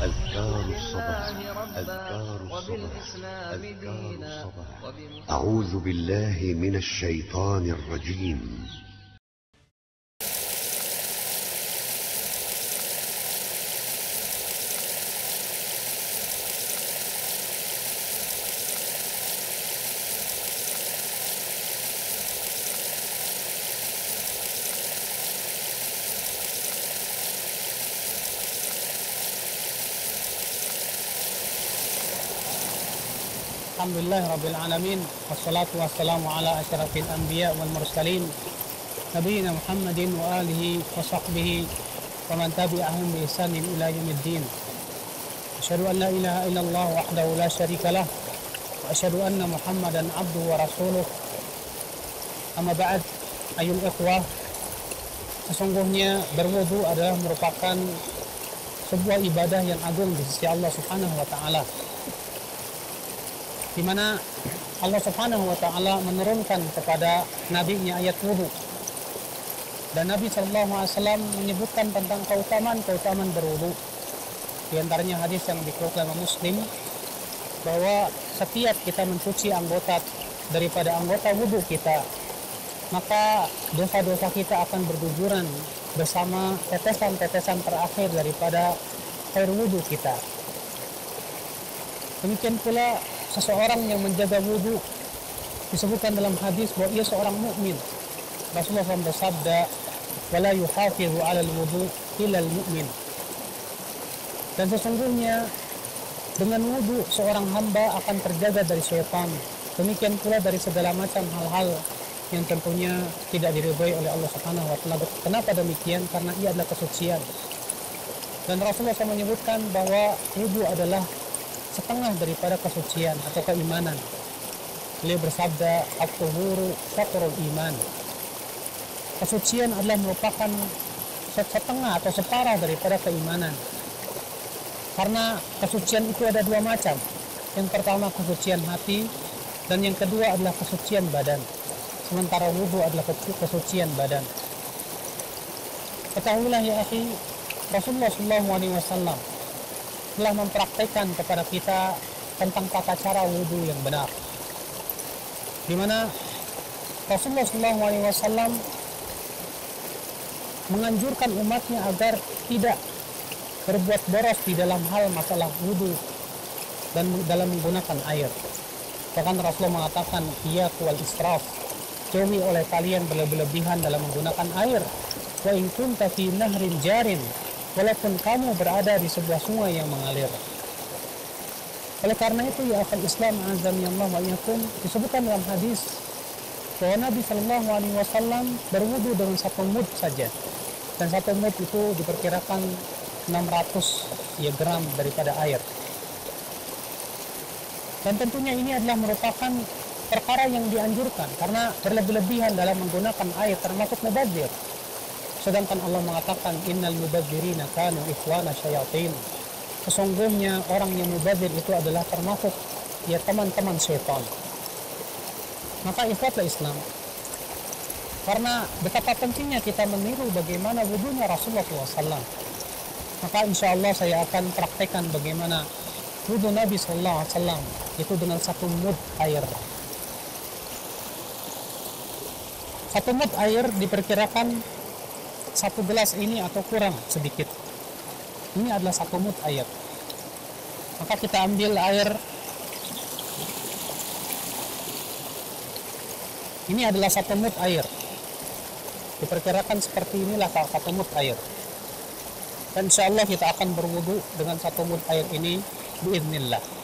أذكار الصباح أذكار الصباح أذكار الصباح. أعوذ بالله من الشيطان الرجيم. Alhamdulillah Rabbil Alamin. Wassalatu wassalamu ala asyrafil anbiya wal mursalin Nabiina Muhammadin wa alihi wa sahbihi wa man tabi'ahum bi ihsanin ila yaumiddin. Asyhadu an la ilaha illallah wahdahu la syarika lah wa asyhadu anna Muhammadan abduhu wa rasuluh. Amma ba'd, ayul ikhwah, sesungguhnya berwudu adalah merupakan sebuah ibadah yang agung di sisi Allah Subhanahu wa taala, di mana Allah Subhanahu wa taala menurunkan kepada nabinya ayat wudu. Dan Nabi sallallahu alaihi wasallam menyebutkan tentang keutamaan berwudu. Di antaranya hadis yang dikeluarkan oleh Muslim bahwa setiap kita mencuci anggota daripada anggota wudu kita, maka dosa-dosa kita akan berguguran bersama tetesan-tetesan terakhir daripada air wudu kita. Demikian pula seseorang yang menjaga wudu disebutkan dalam hadis bahwa ia seorang mukmin. Rasulullah SAW bersabda, "Wala yuhafizu 'alal wudu illa al-mu'min." Dan sesungguhnya dengan wudu seorang hamba akan terjaga dari syaitan. Demikian pula dari segala macam hal-hal yang tentunya tidak diridhai oleh Allah Subhanahu wa taala. Kenapa demikian? Karena ia adalah kesucian. Dan Rasulullah SAW menyebutkan bahwa wudu adalah setengah daripada kesucian atau keimanan. Beliau bersabda, "At-tuhuru syatrul iman." Kesucian adalah merupakan setengah atau separuh daripada keimanan. Karena kesucian itu ada dua macam. Yang pertama kesucian hati, dan yang kedua adalah kesucian badan. Sementara wudu adalah kesucian badan. Ketahuilah ya akhi, Rasulullah SAW telah mempraktikkan kepada kita tentang tata cara wudu yang benar, di mana Rasulullah SAW menganjurkan umatnya agar tidak berbuat boros di dalam hal masalah wudu dan dalam menggunakan air. Bahkan Rasulullah mengatakan, "Iyyakum wal israf," jauhi oleh kalian berlebihan dalam menggunakan air. "Wa in kunta fi nahrin jarin," walaupun kamu berada di sebuah sungai yang mengalir. Oleh karena itu ya akhul Islam azami Allah wa iyyakum, disebutkan dalam hadis bahwa Nabi sallallahu alaihi wasallam berwudu dengan 1 mud saja. Dan 1 mud itu diperkirakan 600 gram daripada air. Dan tentunya ini adalah merupakan perkara yang dianjurkan karena berlebihan dalam menggunakan air termasuk mubadzir. Sedangkan Allah mengatakan, "Innal mubadzirina kanu ikhwana syayatin." Sesungguhnya orang yang mubadzir itu adalah termasuk ya teman-teman syaitan. Maka ikhwatlah Islam, karena betapa pentingnya kita meniru bagaimana wudunya Rasulullah SAW, maka insya Allah saya akan praktekkan bagaimana wudu Nabi SAW itu dengan 1 mud air. 1 mud air diperkirakan 1 gelas ini atau kurang sedikit. Ini adalah 1 mud air. Maka kita ambil air. Ini adalah 1 mud air. Diperkirakan seperti inilah 1 mud air. Dan insya Allah kita akan berwudu dengan 1 mud air ini biiznillah.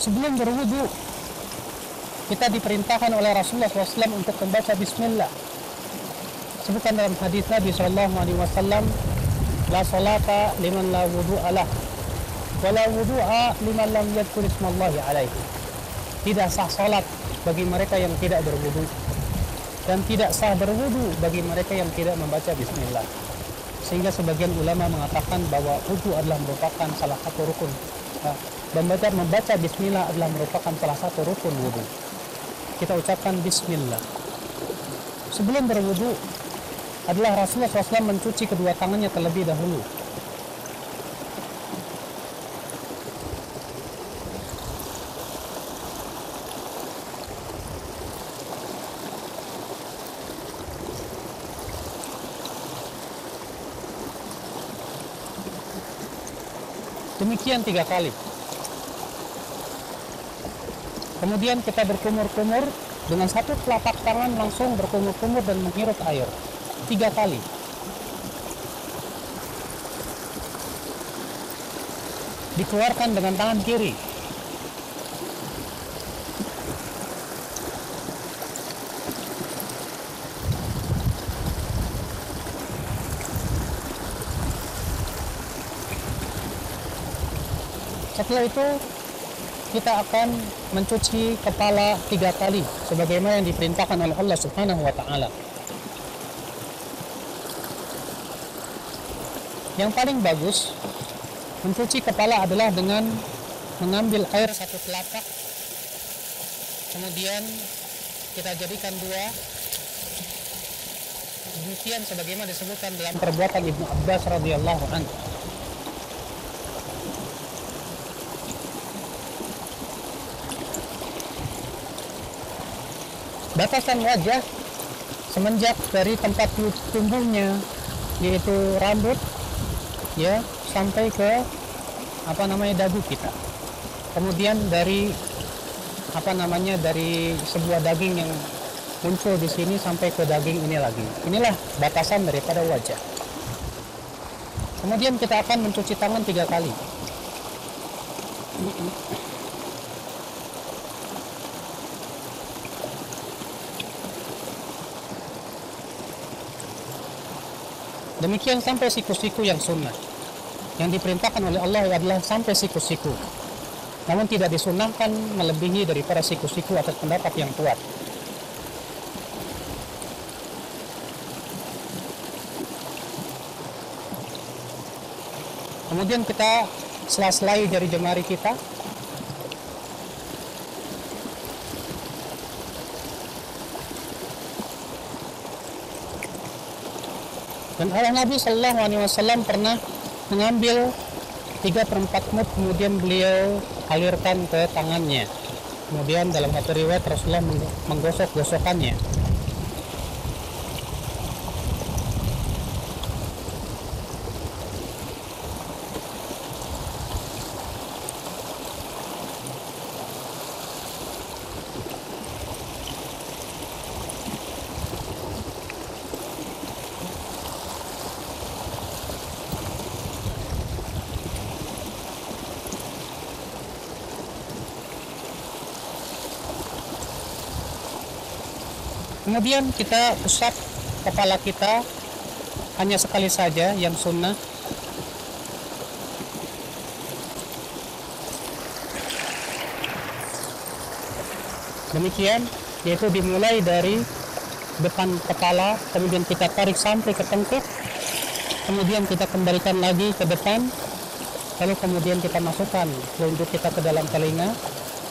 Sebelum berwudu, kita diperintahkan oleh Rasulullah SAW untuk membaca Bismillah. Sebutkan dalam hadis Nabi SAW, "La salata liman la wudu'a lah, wa la wudu'a liman lam yadhkur ismallahi alaihi." Tidak sah salat bagi mereka yang tidak berwudu, dan tidak sah berwudu bagi mereka yang tidak membaca Bismillah. Sehingga sebagian ulama mengatakan bahwa wudu adalah merupakan salah satu rukun membaca bismillah adalah merupakan salah satu rukun wudu. Kita ucapkan bismillah. Sebelum berwudu adalah Rasulullah SAW mencuci kedua tangannya terlebih dahulu. Demikian 3 kali. Kemudian kita berkumur-kumur dengan satu telapak tangan, langsung berkumur-kumur dan menghirup air 3 kali. Dikeluarkan dengan tangan kiri. Setelah itu kita akan mencuci kepala 3 kali sebagaimana yang diperintahkan oleh Allah Subhanahu wa taala. Yang paling bagus mencuci kepala adalah dengan mengambil air 1 telapak, kemudian kita jadikan 2. Demikian sebagaimana disebutkan dalam perbuatan Ibnu Abbas radhiyallahu anhu. Batasan wajah semenjak dari tempat tumbuhnya yaitu rambut ya sampai ke dagu kita. Kemudian dari dari sebuah daging yang muncul di sini sampai ke daging ini lagi. Inilah batasan daripada wajah. Kemudian kita akan mencuci tangan 3 kali. Demikian sampai siku-siku yang sunnah. Yang diperintahkan oleh Allah adalah sampai siku-siku. Namun tidak disunnahkan melebihi daripada siku-siku atas pendapat yang kuat. Kemudian kita sela-selai jari jemari kita. Dan Nabi Shallallahu Alaihi Wasallam pernah mengambil 3/4 mud, kemudian beliau alirkan ke tangannya. Kemudian dalam satu riwayat Rasulullah menggosok-gosokkannya. Kemudian kita usap kepala kita hanya sekali saja yang sunnah. Demikian, yaitu dimulai dari depan kepala, kemudian kita tarik sampai ke tengkuk, kemudian kita kembalikan lagi ke depan, lalu kemudian kita masukkan telunjuk kita ke dalam telinga,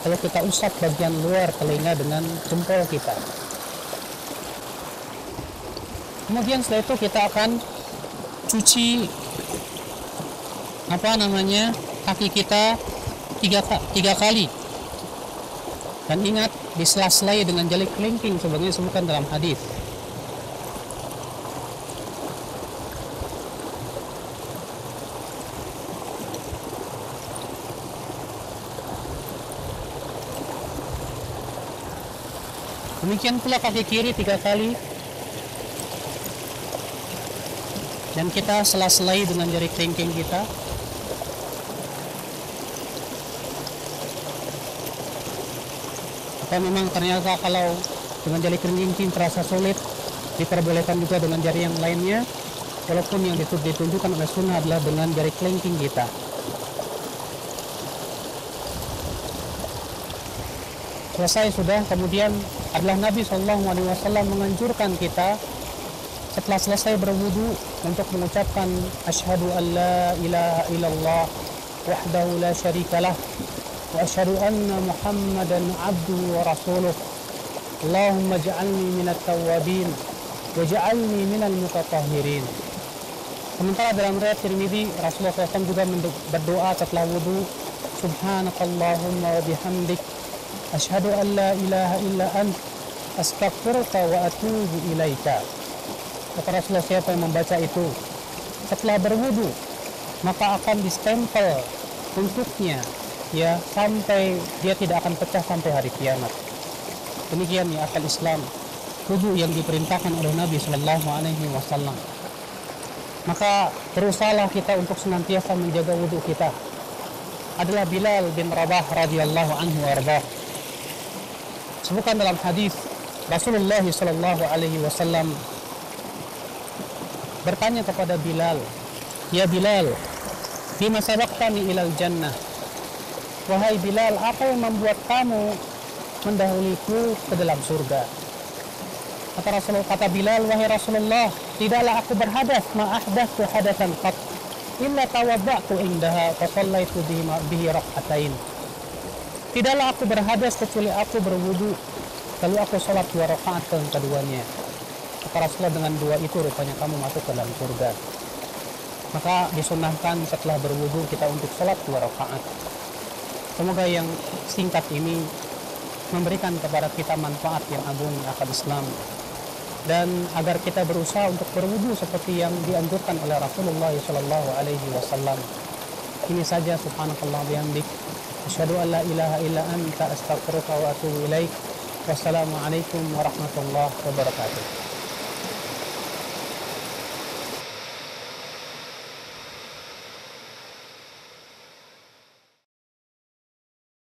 lalu kita usap bagian luar telinga dengan jempol kita. Kemudian setelah itu kita akan cuci kaki kita 3 kali. Dan ingat, disela-selai dengan jari kelingking sebagaimana disebutkan dalam hadis. Demikian pula kaki kiri 3 kali. Dan kita sela-selai dengan jari kelingking kita. Atau memang ternyata kalau dengan jari kelingking terasa sulit, diperbolehkan juga dengan jari yang lainnya, walaupun yang ditunjukkan oleh sunnah adalah dengan jari kelingking kita. Selesai sudah, kemudian adalah Nabi SAW menganjurkan kita setelah selesai berwudu untuk mengucapkan asyhadu an la ilaha illallah وحده لا شريك له وأشهد أن محمدا عبده ورسوله اللهم اجعلني من التوابين waj'alni minal mutatahhirin. Sementara dalam riwayat Tirmidzi, Rasulullah SAW juga berdoa setelah wudu, Subhanakallahumma wa bihamdik, asyhadu an la ilaha illa ant, astaghfiruka wa atubu ilaika. Kata Rasulullah, siapa yang membaca itu setelah berwudu, maka akan distempel untuknya ya sampai dia tidak akan pecah sampai hari kiamat. Demikian ya akal Islam, wudu yang diperintahkan oleh Nabi Sallallahu Alaihi Wasallam. Maka berusahalah kita untuk senantiasa menjaga wudu kita. Adalah Bilal bin Rabah radhiyallahu anhu warḍah. Sebutkan dalam hadis Rasulullah Sallallahu Alaihi Wasallam bertanya kepada Bilal, ya Bilal, bima sabaqtani ilal jannah. Wahai Bilal, apa yang membuat kamu mendahuliku ke dalam surga? Kata Bilal, wahai Rasulullah, tidaklah aku berhadas ma ahdatsu hadatsan qat illa tawadda'tu indaha fa shallaitu bihi rak'atain. Tidaklah aku berhadas kecuali aku berwudu lalu aku salat 2 rakaat keduanya. Kata Rasulullah, dengan 2 itu rupanya kamu masuk ke dalam surga. Maka disunahkan setelah berwudu kita untuk salat 2 rakaat. Semoga yang singkat ini memberikan kepada kita manfaat yang agung akal Islam, dan agar kita berusaha untuk berwudu seperti yang dianjurkan oleh Rasulullah Sallallahu Alaihi Wasallam. Ini saja, subhanakallah bihamdik, asyhadu an la ilaha illa anta, astaghfiruka wa atubu ilaik. Wassalamualaikum warahmatullahi wabarakatuh.